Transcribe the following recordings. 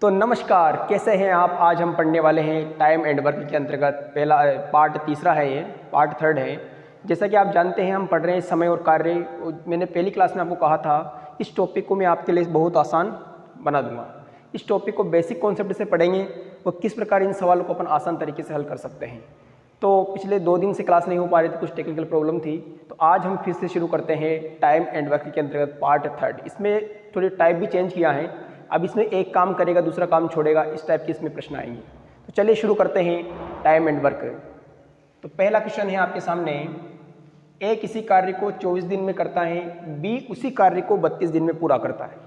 तो नमस्कार, कैसे हैं आप। आज हम पढ़ने वाले हैं टाइम एंड वर्क के अंतर्गत पहला पार्ट तीसरा है, ये पार्ट थर्ड है। जैसा कि आप जानते हैं हम पढ़ रहे हैं समय और कार्य। मैंने पहली क्लास में आपको कहा था इस टॉपिक को मैं आपके लिए बहुत आसान बना दूंगा। इस टॉपिक को बेसिक कॉन्सेप्ट से पढ़ेंगे और किस प्रकार इन सवालों को अपन आसान तरीके से हल कर सकते हैं। तो पिछले 2 दिन से क्लास नहीं हो पा रही थी, कुछ टेक्निकल प्रॉब्लम थी, तो आज हम फिर से शुरू करते हैं टाइम एंड वर्क के अंतर्गत पार्ट थर्ड। इसमें थोड़ी टाइप भी चेंज किया है। अब इसमें एक काम करेगा दूसरा काम छोड़ेगा, इस टाइप के इसमें प्रश्न आएंगे। तो चलिए शुरू करते हैं टाइम एंड वर्क। तो पहला क्वेश्चन है आपके सामने, ए किसी कार्य को 24 दिन में करता है, बी उसी कार्य को 32 दिन में पूरा करता है।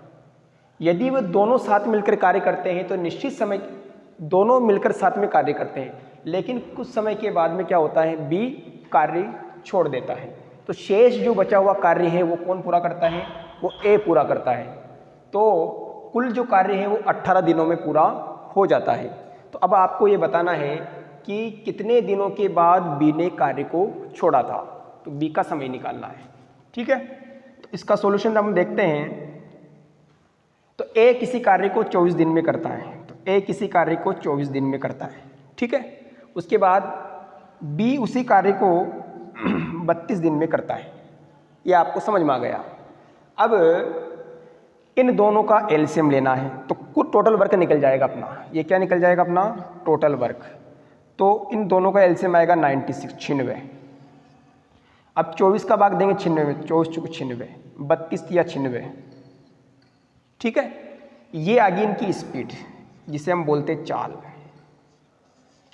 यदि वे दोनों साथ मिलकर कार्य करते हैं तो निश्चित समय दोनों मिलकर साथ में कार्य करते हैं, लेकिन कुछ समय के बाद में क्या होता है, बी कार्य छोड़ देता है। तो शेष जो बचा हुआ कार्य है वो कौन पूरा करता है, वो ए पूरा करता है। तो कुल जो कार्य है वो 18 दिनों में पूरा हो जाता है। तो अब आपको ये बताना है कि कितने दिनों के बाद बी ने कार्य को छोड़ा था, तो बी का समय निकालना है। ठीक है, तो इसका सॉल्यूशन हम देखते हैं। तो ए किसी कार्य को 24 दिन में करता है, तो ए किसी कार्य को 24 दिन में करता है। ठीक है, उसके बाद बी उसी कार्य को 32 दिन में करता है। ये आपको समझ में आ गया। अब इन दोनों का एलसीएम लेना है, तो कुल टोटल वर्क निकल जाएगा अपना। ये क्या निकल जाएगा अपना, टोटल वर्क। तो इन दोनों का एलसीएम आएगा 96, 96। अब 24 का भाग देंगे 96 में, 24 चुके 96, 32 या 96। ठीक है, ये आ गई इनकी स्पीड, जिसे हम बोलते हैं चाल।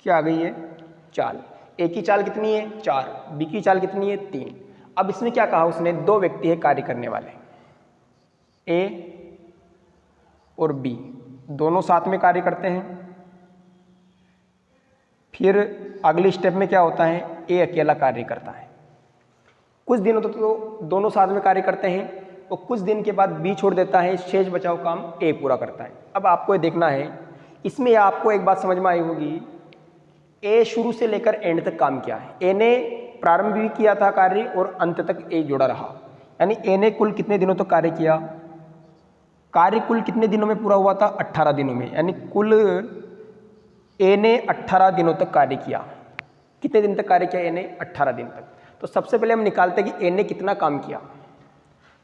क्या आ गई है, चाल। ए की चाल कितनी है, 4। बी की चाल कितनी है, 3। अब इसमें क्या कहा उसने, 2 व्यक्ति है कार्य करने वाले, ए और बी, दोनों साथ में कार्य करते हैं। फिर अगले स्टेप में क्या होता है, ए अकेला कार्य करता है। कुछ दिनों तक तो दोनों साथ में कार्य करते हैं और कुछ दिन के बाद बी छोड़ देता है, शेष बचाव काम ए पूरा करता है। अब आपको ये देखना है, इसमें आपको एक बात समझ में आई होगी, ए शुरू से लेकर एंड तक काम किया है। ए ने प्रारंभ भी किया था कार्य और अंत तक ए जुड़ा रहा, यानी ए ने कुल कितने दिनों तक कार्य किया, कार्य कुल कितने दिनों में पूरा हुआ था, 18 दिनों में। यानी कुल ए ने 18 दिनों तक कार्य किया। कितने दिन तक कार्य किया ए ने, 18 दिन तक। तो सबसे पहले हम निकालते हैं कि ए ने कितना काम किया।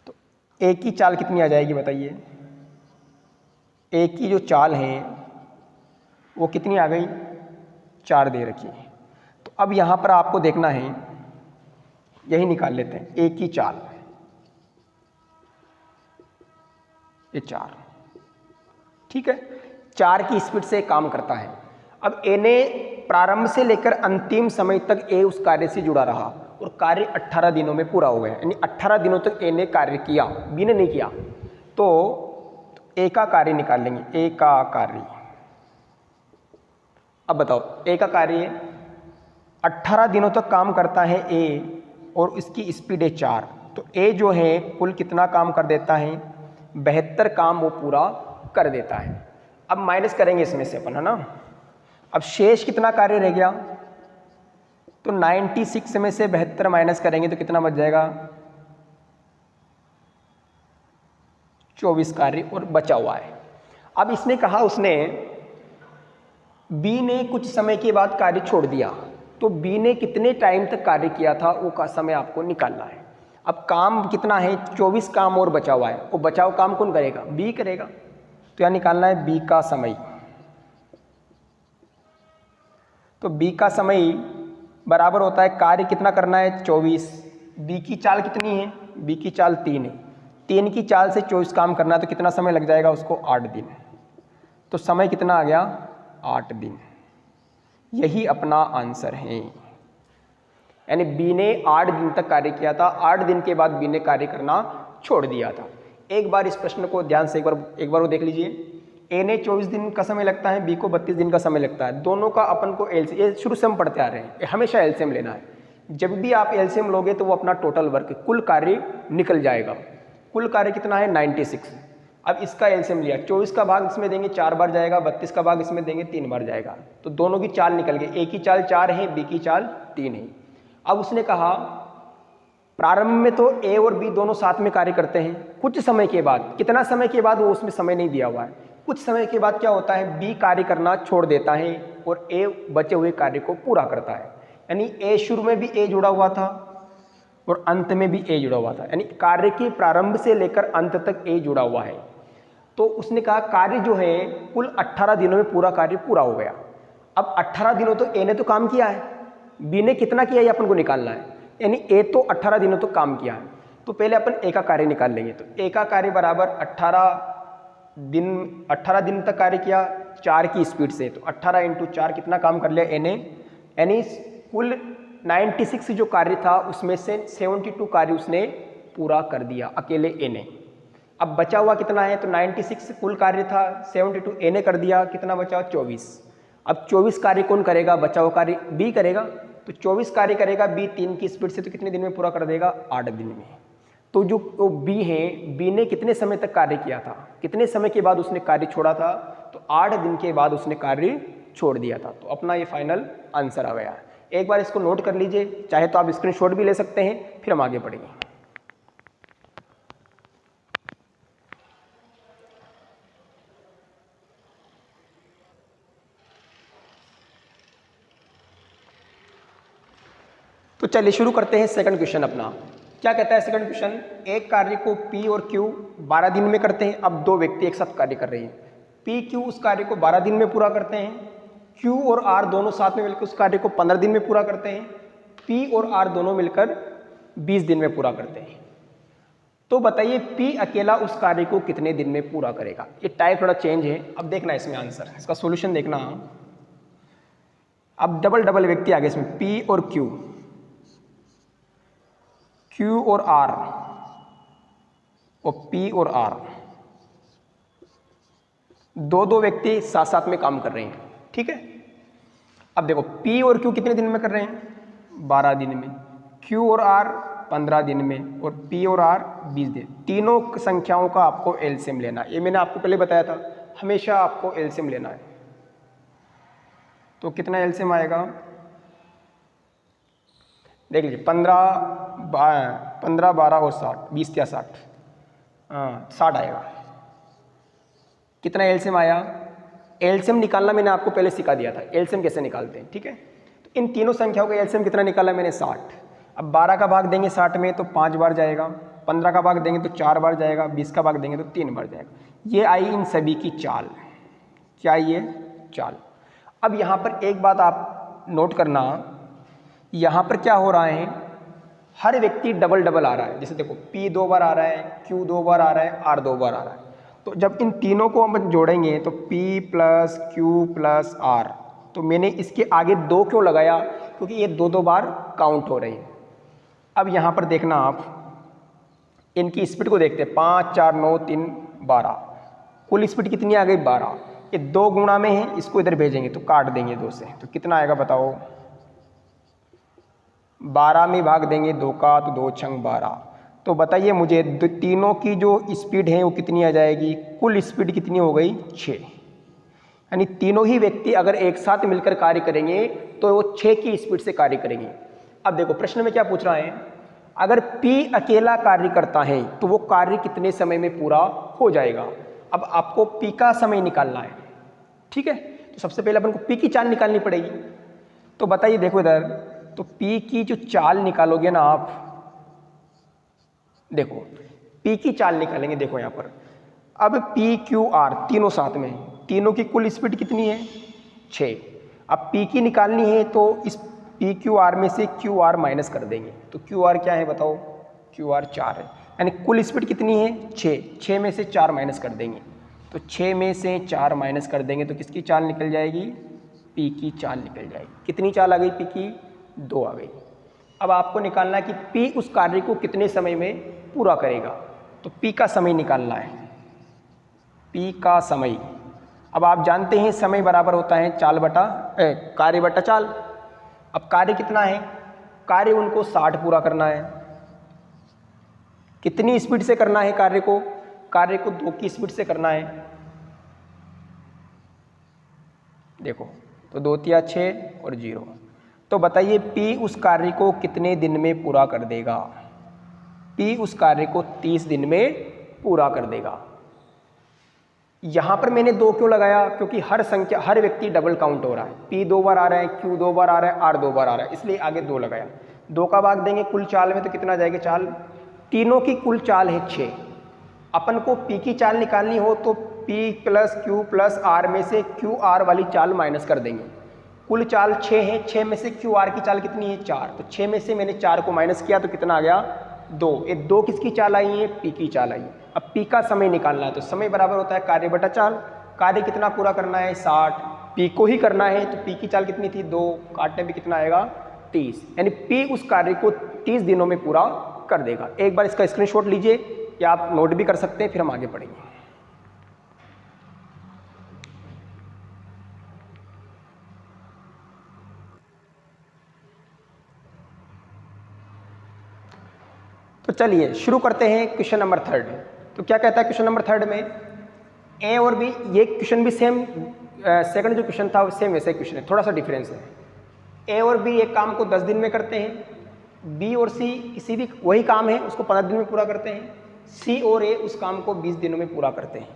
तो ए की चाल कितनी आ जाएगी बताइए। ए की जो चाल है वो कितनी आ गई, 4 दे रखी है। तो अब यहाँ पर आपको देखना है, यही निकाल लेते हैं, ए की चाल, ये 4। ठीक है, 4 की स्पीड से काम करता है। अब ए ने प्रारंभ से लेकर अंतिम समय तक ए उस कार्य से जुड़ा रहा और कार्य 18 दिनों में पूरा हो गया, यानी 18 दिनों तक ए ने कार्य किया, बी ने नहीं किया। तो ए का कार्य निकाल लेंगे, ए का कार्य। अब बताओ, ए का कार्य 18 दिनों तक काम करता है ए और इसकी स्पीड है 4। तो ए जो है कुल कितना काम कर देता है, 72 काम वो पूरा कर देता है। अब माइनस करेंगे इसमें से अपन, है ना। अब शेष कितना कार्य रह गया, तो 96 में से 72 माइनस करेंगे तो कितना बच जाएगा, 24 कार्य और बचा हुआ है। अब इसने कहा, उसने बी ने कुछ समय के बाद कार्य छोड़ दिया, तो बी ने कितने टाइम तक कार्य किया था वो का समय आपको निकालना है। अब काम कितना है, 24 काम और बचा हुआ है, वो बचाव काम कौन करेगा, बी करेगा। तो यहाँ निकालना है बी का समय। तो बी का समय बराबर होता है, कार्य कितना करना है, 24। बी की चाल कितनी है, बी की चाल 3 है। 3 की चाल से 24 काम करना है, तो कितना समय लग जाएगा उसको, 8 दिन। तो समय कितना आ गया, 8 दिन। यही अपना आंसर है। यानी बी ने 8 दिन तक कार्य किया था, 8 दिन के बाद बी ने कार्य करना छोड़ दिया था। एक बार इस प्रश्न को ध्यान से एक बार वो देख लीजिए। ए ने 24 दिन का समय लगता है, बी को 32 दिन का समय लगता है। दोनों का अपन को एलसीएम, ये शुरू से हम पढ़ते आ रहे हैं, हमेशा एलसीएम लेना है। जब भी आप एलसीएम लोगे तो वो अपना टोटल वर्क, कुल कार्य निकल जाएगा। कुल कार्य कितना है, 96। अब इसका एलसीएम लिया, 24 का भाग इसमें देंगे 4 बार जाएगा, 32 का भाग इसमें देंगे 3 बार जाएगा। तो दोनों की चाल निकल गई, ए की चाल 4 है, बी की चाल 3 है। अब उसने कहा प्रारंभ में तो ए और बी दोनों साथ में कार्य करते हैं, कुछ समय के बाद, कितना समय के बाद वो उसमें समय नहीं दिया हुआ है, कुछ समय के बाद क्या होता है, बी कार्य करना छोड़ देता है और ए बचे हुए कार्य को पूरा करता है। यानी ए शुरू में भी ए जुड़ा हुआ था और अंत में भी ए जुड़ा हुआ था, यानी कार्य के प्रारंभ से लेकर अंत तक ए जुड़ा हुआ है। तो उसने कहा कार्य जो है कुल 18 दिनों में पूरा कार्य पूरा हो गया। अब 18 दिनों तो ए ने तो काम किया है, बी ने कितना किया ये अपन को निकालना है। यानी ए तो 18 दिनों तो काम किया है, तो पहले अपन ए का कार्य निकाल लेंगे। तो ए का कार्य बराबर 18 दिन तक कार्य किया 4 की स्पीड से, तो 18 इंटू 4 कितना काम कर लिया ए ने। यानी कुल 96 जो कार्य था उसमें से 72 कार्य उसने पूरा कर दिया अकेले ए ने। अब बचा हुआ कितना है, तो 96 कुल कार्य था, 72 ए ने कर दिया, कितना बचा 24। अब 24 कार्य कौन करेगा, बचा हुआ कार्य बी करेगा। तो 24 कार्य करेगा बी 3 की स्पीड से, तो कितने दिन में पूरा कर देगा, 8 दिन में। तो जो बी है, बी ने कितने समय तक कार्य किया था, कितने समय के बाद उसने कार्य छोड़ा था, तो 8 दिन के बाद उसने कार्य छोड़ दिया था। तो अपना ये फाइनल आंसर आ गया। एक बार इसको नोट कर लीजिए, चाहे तो आप स्क्रीनशॉट भी ले सकते हैं, फिर हम आगे बढ़ेंगे। तो चलिए शुरू करते हैं सेकंड क्वेश्चन अपना। क्या कहता है सेकंड क्वेश्चन, एक कार्य को P और Q 12 दिन में करते हैं। अब दो व्यक्ति एक साथ कार्य कर रहे हैं, P Q उस कार्य को 12 दिन में पूरा करते हैं, Q और R दोनों साथ में मिलकर उस कार्य को 15 दिन में पूरा करते हैं, P और R दोनों मिलकर 20 दिन में पूरा करते हैं। तो बताइए P अकेला उस कार्य को कितने दिन में पूरा करेगा। ये टाइप थोड़ा चेंज है, अब देखना इसमें आंसर, इसका सोल्यूशन देखना। अब डबल व्यक्ति आ गए इसमें, P और Q, Q और R और P और R, दो व्यक्ति साथ साथ में काम कर रहे हैं, ठीक है। अब देखो P और Q कितने दिन में कर रहे हैं, 12 दिन में, Q और R 15 दिन में, और P और R 20 दिन। तीनों संख्याओं का आपको एलसीएम लेना है, ये मैंने आपको पहले बताया था, हमेशा आपको एलसीएम लेना है। तो कितना एलसीएम आएगा, देख लीजिए, 15 12 और 60, 20 या 60, 60 आएगा। कितना एलसीएम आया, एलसीएम निकालना मैंने आपको पहले सिखा दिया था, एलसीएम कैसे निकालते हैं, ठीक है। तो इन तीनों संख्याओं का एलसीएम कितना निकाला मैंने, 60। अब 12 का भाग देंगे 60 में तो 5 बार जाएगा, 15 का भाग देंगे तो 4 बार जाएगा, 20 का भाग देंगे तो 3 बार जाएगा। ये आई इन सभी की चाल, क्या ये चाल। अब यहाँ पर एक बात आप नोट करना, यहाँ पर क्या हो रहा है, हर व्यक्ति डबल आ रहा है। जैसे देखो P 2 बार आ रहा है, Q 2 बार आ रहा है, R 2 बार आ रहा है। तो जब इन तीनों को हम जोड़ेंगे तो P plus Q plus R, तो मैंने इसके आगे 2 क्यों लगाया, क्योंकि ये 2 बार काउंट हो रही है। अब यहाँ पर देखना आप, इनकी स्पीड को देखते हैं, 5 4 9 3 12, कुल स्पीड कितनी आ गई, 12। ये 2 गुणा में है, इसको इधर भेजेंगे तो काट देंगे 2 से, तो कितना आएगा बताओ, 12 में भाग देंगे 2 का तो 2 छंग 12। तो बताइए मुझे तीनों की जो स्पीड है वो कितनी आ जाएगी, कुल स्पीड कितनी हो गई, 6। यानी तीनों ही व्यक्ति अगर एक साथ मिलकर कार्य करेंगे तो वो 6 की स्पीड से कार्य करेंगे। अब देखो प्रश्न में क्या पूछ रहा है, अगर P अकेला कार्य करता है तो वो कार्य कितने समय में पूरा हो जाएगा। अब आपको P का समय निकालना है, ठीक है। तो सबसे पहले अपन को P की चाल निकालनी पड़ेगी। तो बताइए देखो इधर, तो P की जो चाल निकालोगे ना आप, देखो P की चाल निकालेंगे, देखो यहाँ पर अब P Q R तीनों साथ में, तीनों की कुल स्पीड कितनी है, 6। अब P की निकालनी है तो इस P Q R में से Q R माइनस कर देंगे, तो Q R क्या है बताओ, Q R 4 है। यानी कुल स्पीड कितनी है, 6 में से 4 माइनस कर देंगे, तो 6 में से 4 माइनस कर देंगे तो किसकी चाल निकल जाएगी, P की चाल निकल जाएगी। कितनी चाल आ गई, P की 2 आ गई। अब आपको निकालना है कि P उस कार्य को कितने समय में पूरा करेगा, तो P का समय निकालना है, P का समय। अब आप जानते हैं समय बराबर होता है कार्य बटा चाल। अब कार्य कितना है, कार्य उनको 60 पूरा करना है। कितनी स्पीड से करना है कार्य को, कार्य को 2 की स्पीड से करना है। देखो तो 2 तिया 6 और 0। तो बताइए P उस कार्य को कितने दिन में पूरा कर देगा, P उस कार्य को 30 दिन में पूरा कर देगा। यहाँ पर मैंने 2 क्यों लगाया, क्योंकि हर व्यक्ति डबल काउंट हो रहा है। P 2 बार आ रहा है, Q 2 बार आ रहा है, R 2 बार आ रहा है, इसलिए आगे 2 लगाया। 2 का भाग देंगे कुल चाल में तो कितना जाएगा चाल, तीनों की कुल चाल है 6। अपन को P की चाल निकालनी हो तो P plus Q plus R में से QR वाली चाल माइनस कर देंगे। कुल चाल 6 है, 6 में से QR की चाल कितनी है 4, तो 6 में से मैंने 4 को माइनस किया तो कितना आ गया 2। ये 2 किसकी चाल आई है, P की चाल आई। अब P का समय निकालना है तो समय बराबर होता है कार्य बटा चाल। कार्य कितना पूरा करना है 60, P को ही करना है तो P की चाल कितनी थी 2, काटने में कितना आएगा 30, यानी P उस कार्य को 30 दिनों में पूरा कर देगा। एक बार इसका स्क्रीनशॉट लीजिए या आप नोट भी कर सकते हैं, फिर हम आगे पढ़ेंगे। तो चलिए शुरू करते हैं क्वेश्चन नंबर 3। तो क्या कहता है क्वेश्चन नंबर 3 में, ए और बी, ये क्वेश्चन भी सेम, सेकंड जो क्वेश्चन था वो सेम वैसे क्वेश्चन है, थोड़ा सा डिफरेंस है। ए और बी एक काम को 10 दिन में करते हैं, बी और सी किसी भी वही काम है उसको 15 दिन में पूरा करते हैं, सी और ए उस काम को 20 दिनों में पूरा करते हैं।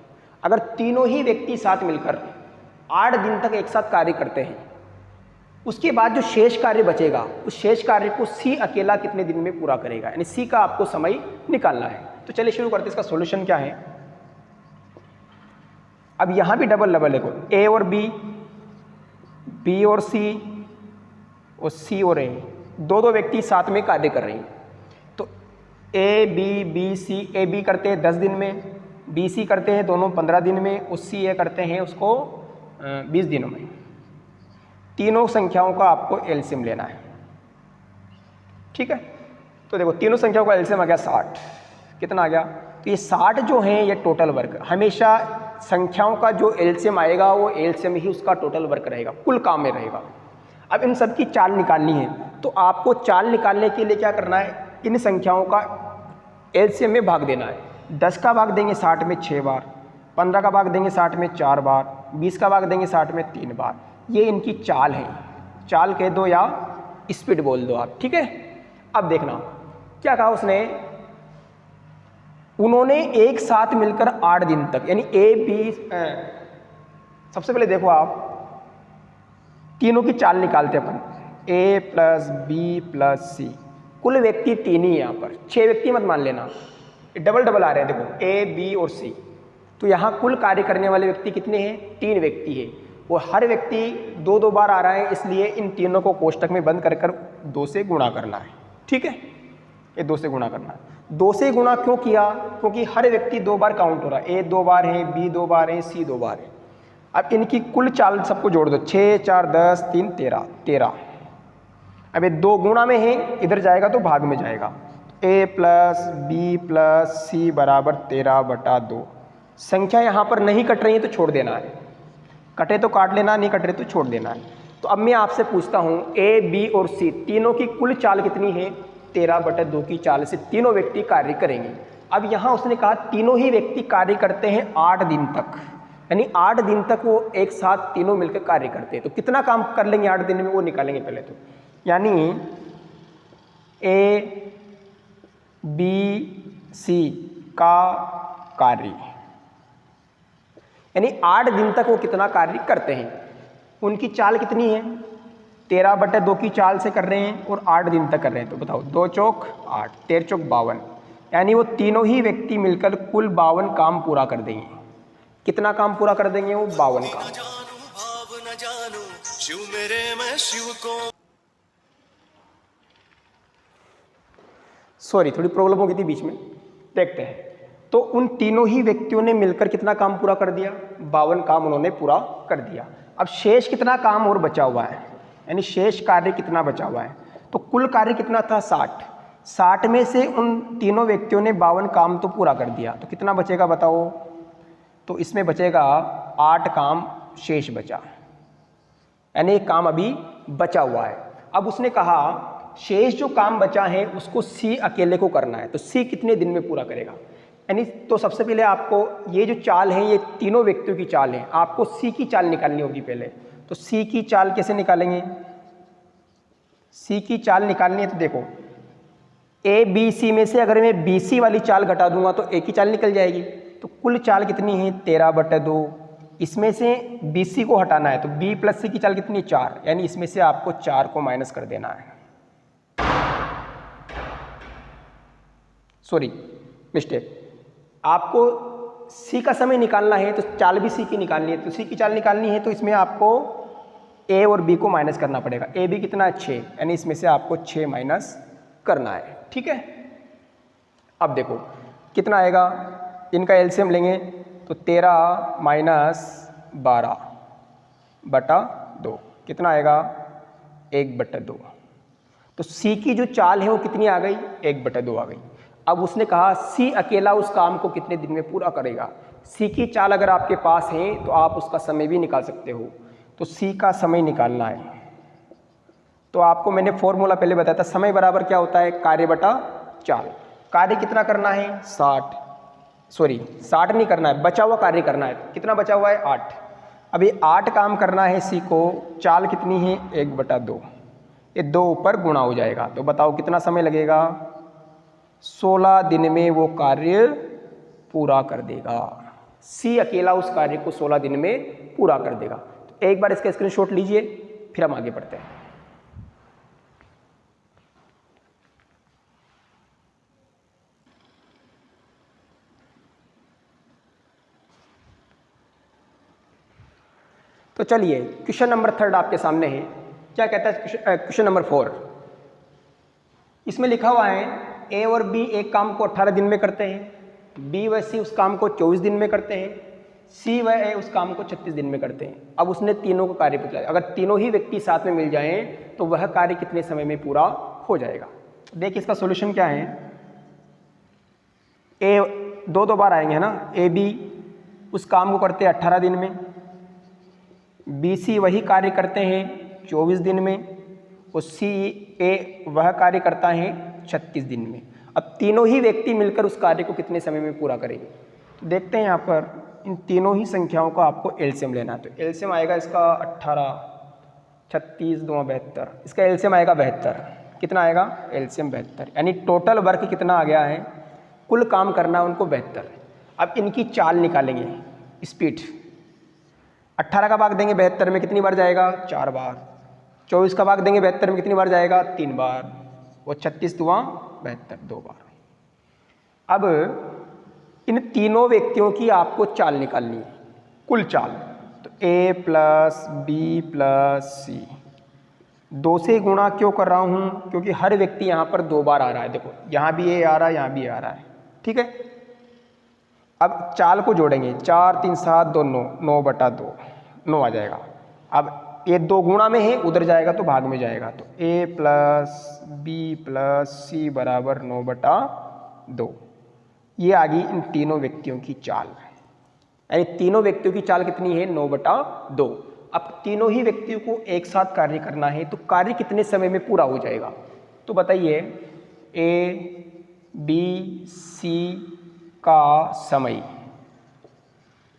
अगर तीनों ही व्यक्ति साथ मिलकर 8 दिन तक एक साथ कार्य करते हैं, उसके बाद जो शेष कार्य बचेगा उस शेष कार्य को सी अकेला कितने दिन में पूरा करेगा, यानी सी का आपको समय निकालना है। तो चलिए शुरू करते हैं। इसका सॉल्यूशन क्या है, अब यहां भी डबल डबल है, ए और बी और सी और सी और ए, दो व्यक्ति साथ में कार्य कर रहे हैं। तो A B C, A B करते हैं 10 दिन में, बी सी करते हैं दोनों 15 दिन में, और सी ए करते हैं उसको 20 दिनों में। तीनों संख्याओं का आपको एलसीएम लेना है, ठीक है। तो देखो तीनों संख्याओं का एलसीएम आ गया 60, कितना आ गया, तो ये 60 जो है ये टोटल वर्क, हमेशा संख्याओं का जो एलसीएम आएगा वो एलसीएम ही उसका टोटल वर्क रहेगा, कुल काम में रहेगा। अब इन सब की चाल निकालनी है, तो आपको चाल निकालने के लिए क्या करना है, इन संख्याओं का एलसीएम में भाग देना है। 10 का भाग देंगे 60 में 6 बार, 15 का भाग देंगे 60 में 4 बार, 20 का भाग देंगे 60 में 3 बार। ये इनकी चाल है, चाल कह दो या स्पीड बोल दो आप, ठीक है। अब देखना क्या कहा उसने, उन्होंने एक साथ मिलकर 8 दिन तक, यानी ए बी, सबसे पहले देखो आप तीनों की चाल निकालते अपन, ए प्लस बी प्लस सी, कुल व्यक्ति 3 ही यहाँ पर, 6 व्यक्ति मत मान लेना, डबल डबल आ रहे हैं, देखो ए बी और सी। तो यहाँ कुल कार्य करने वाले व्यक्ति कितने हैं, 3 व्यक्ति है, और हर व्यक्ति 2-2 बार आ रहा है, इसलिए इन तीनों को कोष्टक में बंद कर 2 से गुणा करना है, ठीक है। ये 2 से गुणा करना है। 2 से गुणा क्यों किया, क्योंकि हर व्यक्ति 2 बार काउंट हो रहा है, ए 2 बार है, बी 2 बार है, सी 2 बार है। अब इनकी कुल चाल सबको जोड़ दो, 6 4 10 3 13। अब ये 2 गुणा में है, इधर जाएगा तो भाग में जाएगा, ए प्लस बी प्लस सी बराबर 13/2। संख्या यहाँ पर नहीं कट रही है तो छोड़ देना है, कटे तो काट लेना, नहीं कट रहे तो छोड़ देना है। तो अब मैं आपसे पूछता हूँ, ए बी और सी तीनों की कुल चाल कितनी है, 13/2 की चाल से तीनों व्यक्ति कार्य करेंगे। अब यहाँ उसने कहा तीनों ही व्यक्ति कार्य करते हैं 8 दिन तक, यानी 8 दिन तक वो एक साथ तीनों मिलकर कार्य करते हैं। तो कितना काम कर लेंगे 8 दिन में वो निकालेंगे पहले तो, यानी ए बी सी का कार्य, यानी 8 दिन तक वो कितना कार्य करते हैं, उनकी चाल कितनी है, 13/2 की चाल से कर रहे हैं और 8 दिन तक कर रहे हैं। तो बताओ 2 चौक 8, 13 चौक 52, यानी वो तीनों ही व्यक्ति मिलकर कुल 52 काम पूरा कर देंगे। कितना काम पूरा कर देंगे वो, 52 काम। सॉरी थोड़ी प्रॉब्लम हो गई थी बीच में, देखते हैं। तो उन तीनों ही व्यक्तियों ने मिलकर कितना काम पूरा कर दिया, 52 काम उन्होंने पूरा कर दिया। अब शेष कितना काम और बचा हुआ है, यानी शेष कार्य कितना बचा हुआ है, तो कुल कार्य कितना था 60 में से उन तीनों व्यक्तियों ने 52 काम तो पूरा कर दिया, तो कितना बचेगा बताओ, तो इसमें बचेगा 8 काम शेष बचा, यानी एक काम अभी बचा हुआ है। अब उसने कहा शेष जो काम बचा है उसको सी अकेले को करना है, तो सी कितने दिन में पूरा करेगा, यानी तो सबसे पहले आपको ये जो चाल है ये तीनों व्यक्तियों की चाल है, आपको सी की चाल निकालनी होगी पहले। तो सी की चाल कैसे निकालेंगे, सी की चाल निकालनी है तो देखो ए बी सी में से अगर मैं बी सी वाली चाल घटा दूंगा तो ए की चाल निकल जाएगी, तो कुल चाल कितनी है 13/2। इसमें से BC को हटाना है तो B प्लस C की चाल कितनी है 4, यानी इसमें से आपको 4 को माइनस कर देना है। सॉरी मिस्टेक, आपको C का समय निकालना है तो चाल भी C की निकालनी है, तो C की चाल निकालनी है तो इसमें आपको A और B को माइनस करना पड़ेगा। AB कितना है 6, यानी इसमें से आपको 6 माइनस करना है। ठीक है, अब देखो कितना आएगा, इनका एलसीएम लेंगे तो 13 माइनस 12/2 कितना आएगा 1/2। तो C की जो चाल है वो कितनी आ गई 1/2 आ गई। अब उसने कहा C अकेला उस काम को कितने दिन में पूरा करेगा। C की चाल अगर आपके पास है तो आप उसका समय भी निकाल सकते हो। तो C का समय निकालना है तो आपको मैंने फॉर्मूला पहले बताया था, समय बराबर क्या होता है कार्य बटा चाल। कार्य कितना करना है 60 नहीं करना है, बचा हुआ कार्य करना है। कितना बचा हुआ है 8। अभी 8 काम करना है C को, चाल कितनी है 1/2, ये 2 ऊपर गुणा हो जाएगा। तो बताओ कितना समय लगेगा, 16 दिन में वो कार्य पूरा कर देगा। C अकेला उस कार्य को 16 दिन में पूरा कर देगा। तो एक बार इसका स्क्रीनशॉट लीजिए, फिर हम आगे बढ़ते हैं। तो चलिए क्वेश्चन नंबर 3 आपके सामने है। क्या कहता है क्वेश्चन नंबर 4, इसमें लिखा हुआ है A और B एक काम को 18 दिन में करते हैं, B व C उस काम को 24 दिन में करते हैं, C व A उस काम को 36 दिन में करते हैं। अब उसने तीनों को कार्य पूछा, अगर तीनों ही व्यक्ति साथ में मिल जाएं तो वह कार्य कितने समय में पूरा हो जाएगा। देख इसका सॉल्यूशन क्या है, A दो बार आएंगे है ना, A B उस काम को करते हैं 18 दिन में, B C वही कार्य करते हैं 24 दिन में, और C A वह कार्य करता है 36 दिन में। अब तीनों ही व्यक्ति मिलकर उस कार्य को कितने समय में पूरा करेंगे। तो देखते हैं यहाँ पर इन तीनों ही संख्याओं का आपको एलसीएम लेना है। तो एलसीएम आएगा इसका 18, 36 2 72, इसका एलसीएम आएगा 72। कितना आएगा एलसीएम 72, यानी टोटल वर्क कितना आ गया है, कुल काम करना है उनको 72। अब इनकी चाल निकालेंगे, स्पीड 18 का भाग देंगे 72 में कितनी बार जाएगा 4 बार, 24 का भाग देंगे 72 में कितनी बार जाएगा 3 बार, और 36 दुआ 72 2 बार। अब इन तीनों व्यक्तियों की आपको चाल निकालनी है, कुल चाल। तो A plus B plus C, 2 से गुणा क्यों कर रहा हूँ, क्योंकि हर व्यक्ति यहाँ पर 2 बार आ रहा है। देखो यहाँ भी A आ रहा है, यहाँ भी आ रहा है। ठीक है, अब चाल को जोड़ेंगे, 4 3 7 2 9, 9/2 9 आ जाएगा। अब ये 2 गुणा में है, उधर जाएगा तो भाग में जाएगा। तो A plus B plus C बराबर 9/2। ये आ गई इन तीनों व्यक्तियों की चाल, यानी तीनों व्यक्तियों की चाल कितनी है 9/2। अब तीनों ही व्यक्तियों को एक साथ कार्य करना है तो कार्य कितने समय में पूरा हो जाएगा। तो बताइए A B C का समय,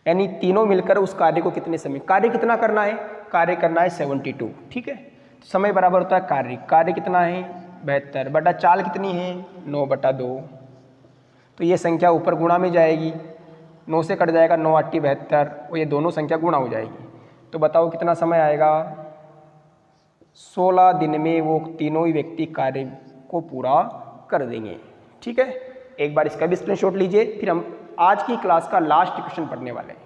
यानी तीनों मिलकर उस कार्य को कितने समय, कार्य कितना करना है, कार्य करना है 72। ठीक है, तो समय बराबर होता है कार्य कितना है 72 बटा चाल कितनी है 9/2। तो ये संख्या ऊपर गुणा में जाएगी, 9 से कट जाएगा 9 8 72, और ये दोनों संख्या गुणा हो जाएगी। तो बताओ कितना समय आएगा, 16 दिन में वो तीनों ही व्यक्ति कार्य को पूरा कर देंगे। ठीक है, एक बार इसका भी स्क्रीनशॉट लीजिए, फिर हम आज की क्लास का लास्ट क्वेश्चन पढ़ने वाले हैं।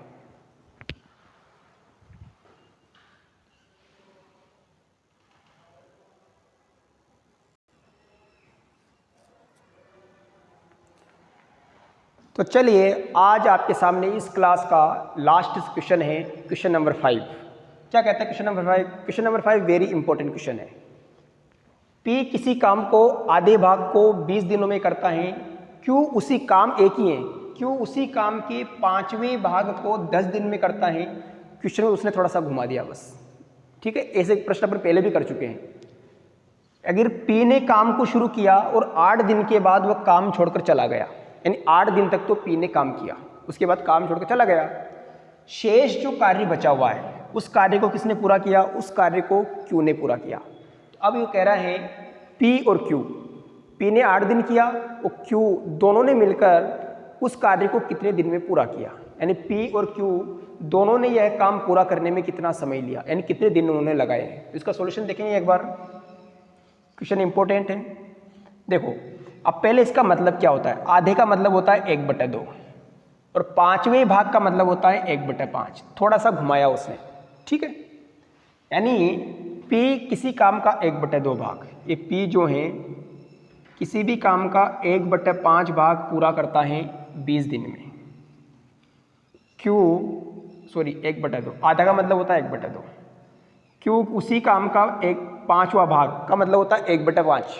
तो चलिए आज आपके सामने इस क्लास का लास्ट क्वेश्चन है, क्वेश्चन नंबर 5। क्या कहता है question number 5? Question number 5 very important question है। P किसी काम को आधे भाग को 20 दिनों में करता है, क्यों उसी काम एक ही है, क्यों उसी काम के 5वें भाग को 10 दिन में करता है। क्वेश्चन में उसने थोड़ा सा घुमा दिया बस। ठीक है, ऐसे प्रश्न अपन पहले भी कर चुके हैं। अगर P ने काम को शुरू किया और 8 दिन के बाद वह काम छोड़कर चला गया, यानी 8 दिन तक तो P ने काम किया, उसके बाद काम छोड़कर चला गया, शेष जो कार्य बचा हुआ है उस कार्य को किसने पूरा किया, उस कार्य को Q ने पूरा किया। तो अब ये कह रहा है P और Q, P ने 8 दिन किया और Q दोनों ने मिलकर उस कार्य को कितने दिन में पूरा किया, यानी P और Q दोनों ने यह काम पूरा करने में कितना समय लिया, यानी कितने दिन उन्होंने लगाए हैं। तो इसका सॉल्यूशन देखेंगे एक बार, क्वेश्चन इंपॉर्टेंट है। देखो अब पहले इसका मतलब क्या होता है, आधे का मतलब होता है 1/2 और 5वें भाग का मतलब होता है 1/5, थोड़ा सा घुमाया उसने, ठीक है। यानी P किसी काम का 1/2 भाग, ये P जो है किसी भी काम का 1/5 भाग पूरा करता है 20 दिन में। Q 1/2, आधा का मतलब होता है 1/2। Q उसी काम का 1/5वां भाग का मतलब होता है 1/5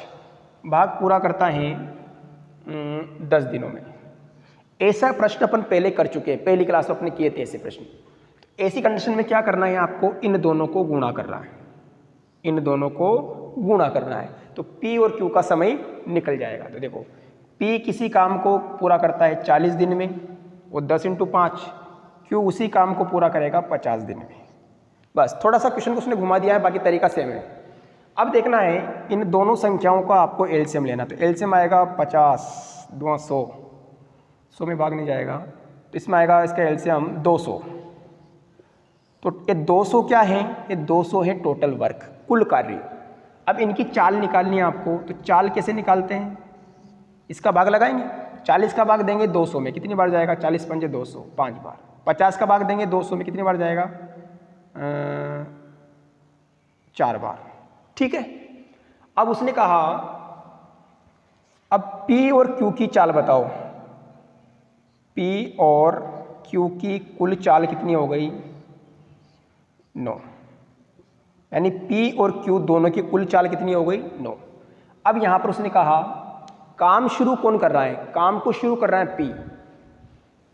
भाग पूरा करता है 10 दिनों में। ऐसा प्रश्न अपन पहले कर चुके हैं, पहली क्लास में अपने किए थे ऐसे प्रश्न। ऐसी कंडीशन में क्या करना है आपको, इन दोनों को गुणा करना है, इन दोनों को गुणा करना है, तो P और Q का समय निकल जाएगा। तो देखो P किसी काम को पूरा करता है 40 दिन में, वो 10 × 5, Q उसी काम को पूरा करेगा 50 दिन में। बस थोड़ा सा क्वेश्चन को उसने घुमा दिया है, बाकी तरीका सेम है। अब देखना है इन दोनों संख्याओं का आपको एलसीएम लेना, तो एलसीएम आएगा 50 2 100, 100 में भाग नहीं जाएगा, तो इसमें आएगा इसका एलसीएम 200। तो ये 200 क्या है, ये 200 है टोटल वर्क, कुल कार्य। अब इनकी चाल निकालनी है आपको, तो चाल कैसे निकालते हैं, इसका भाग लगाएंगे, 40 का भाग देंगे 200 में, कितनी बार जाएगा, 40 पंजे 200, 5 बार। 50 का भाग देंगे 200 में, कितनी बार जाएगा, 4 बार, ठीक है। अब उसने कहा अब P और Q की चाल बताओ, P और Q की कुल चाल कितनी हो गई, 9, यानी P और Q दोनों की कुल चाल कितनी हो गई, 9। अब यहां पर उसने कहा काम शुरू कौन कर रहा है, काम को शुरू कर रहा है P,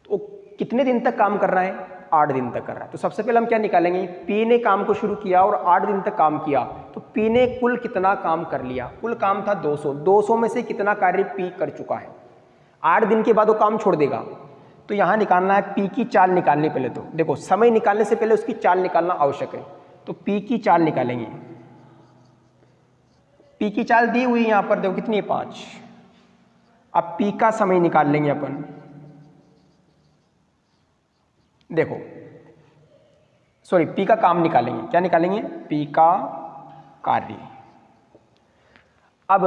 तो कितने दिन तक काम कर रहा है, 8 दिन तक कर रहा है। तो सबसे पहले हम क्या निकालेंगे, P ने काम को शुरू किया और 8 दिन तक काम किया, तो P ने कुल कितना काम कर लिया, कुल काम था 200, 200 में से कितना कार्य P कर चुका है, 8 दिन के बाद वो काम छोड़ देगा। तो यहाँ निकालना है P की चाल निकालने, पहले तो देखो समय निकालने से पहले उसकी चाल निकालना आवश्यक है, तो P की चाल निकालेंगे। P की चाल दी हुई यहाँ पर देखो कितनी है, 5। अब P का समय निकाल लेंगे अपन, देखो P का काम निकालेंगे, क्या निकालेंगे, P का कार्य। अब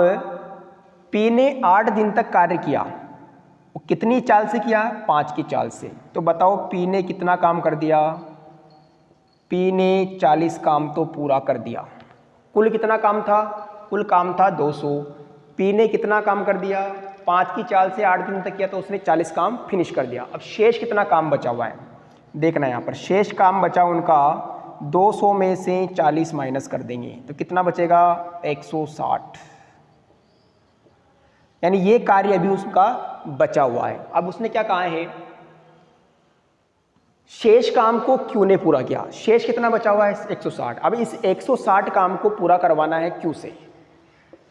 P ने 8 दिन तक कार्य किया, वो कितनी चाल से किया, 5 की चाल से। तो बताओ P ने कितना काम कर दिया, P ने 40 काम तो पूरा कर दिया। कुल कितना काम था, कुल काम था 200, P ने कितना काम कर दिया, 5 की चाल से 8 दिन तक किया, तो उसने 40 काम फिनिश कर दिया। अब शेष कितना काम बचा हुआ है, देखना यहाँ पर शेष काम बचा उनका 200 में से 40 माइनस कर देंगे, तो कितना बचेगा, 160, यानी ये कार्य अभी उसका बचा हुआ है। अब उसने क्या कहा है, शेष काम को Q ने पूरा किया, शेष कितना बचा हुआ है, 160। अब इस 160 काम को पूरा करवाना है Q से,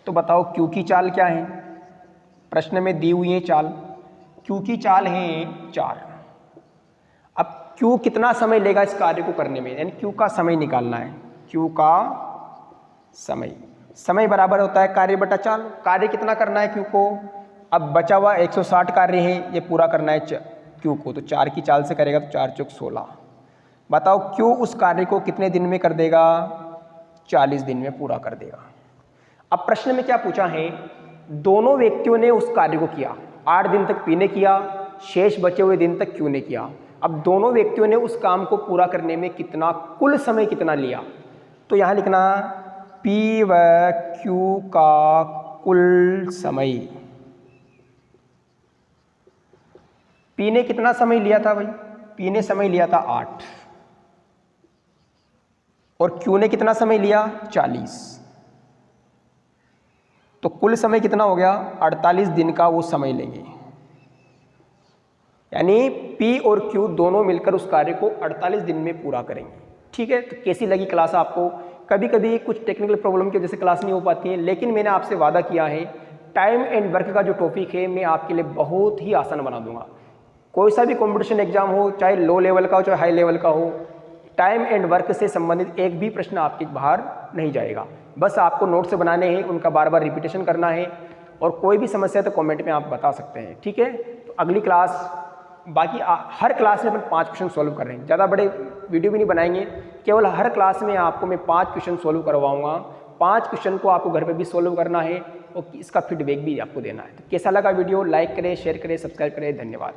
तो बताओ Q की चाल क्या है, प्रश्न में दी हुई है चाल, Q की चाल है 4। अब Q कितना समय लेगा इस कार्य को करने में, यानी Q का समय निकालना है, Q का समय, समय बराबर होता है कार्य बटा चाल। कार्य कितना करना है Q को, अब बचा हुआ 160 कार्य है, ये पूरा करना है Q को, तो 4 की चाल से करेगा, तो 4 चौक 16। बताओ Q उस कार्य को कितने दिन में कर देगा, 40 दिन में पूरा कर देगा। अब प्रश्न में क्या पूछा है, दोनों व्यक्तियों ने उस कार्य को किया, 8 दिन तक P ने किया, शेष बचे हुए दिन तक Q ने किया। अब दोनों व्यक्तियों ने उस काम को पूरा करने में कितना, कुल समय कितना लिया, तो यहाँ लिखना P व Q का कुल समय। P ने कितना समय लिया था भाई, P ने समय लिया था 8 और Q ने कितना समय लिया, 40, तो कुल समय कितना हो गया, 48 दिन का वो समय लेंगे, यानी P और Q दोनों मिलकर उस कार्य को 48 दिन में पूरा करेंगे। ठीक है, तो कैसी लगी क्लास आपको, कभी कभी कुछ टेक्निकल प्रॉब्लम की वजह से क्लास नहीं हो पाती है, लेकिन मैंने आपसे वादा किया है टाइम एंड वर्क का जो टॉपिक है मैं आपके लिए बहुत ही आसान बना दूंगा। कोई सा भी कॉम्पिटिशन एग्जाम हो, चाहे लो लेवल का हो चाहे हाई लेवल का हो, टाइम एंड वर्क से संबंधित एक भी प्रश्न आपके बाहर नहीं जाएगा। बस आपको नोट्स बनाने हैं, उनका बार बार रिपीटेशन करना है और कोई भी समस्या तो कमेंट में आप बता सकते हैं, ठीक है। तो अगली क्लास, बाकी हर क्लास में अपन 5 क्वेश्चन सॉल्व कर रहे हैं, ज़्यादा बड़े वीडियो भी नहीं बनाएंगे, केवल हर क्लास में आपको मैं 5 क्वेश्चन सॉल्व करवाऊँगा। 5 क्वेश्चन को आपको घर पे भी सॉल्व करना है और इसका फीडबैक भी आपको देना है। तो कैसा लगा वीडियो, लाइक करें, शेयर करें, सब्सक्राइब करें। धन्यवाद।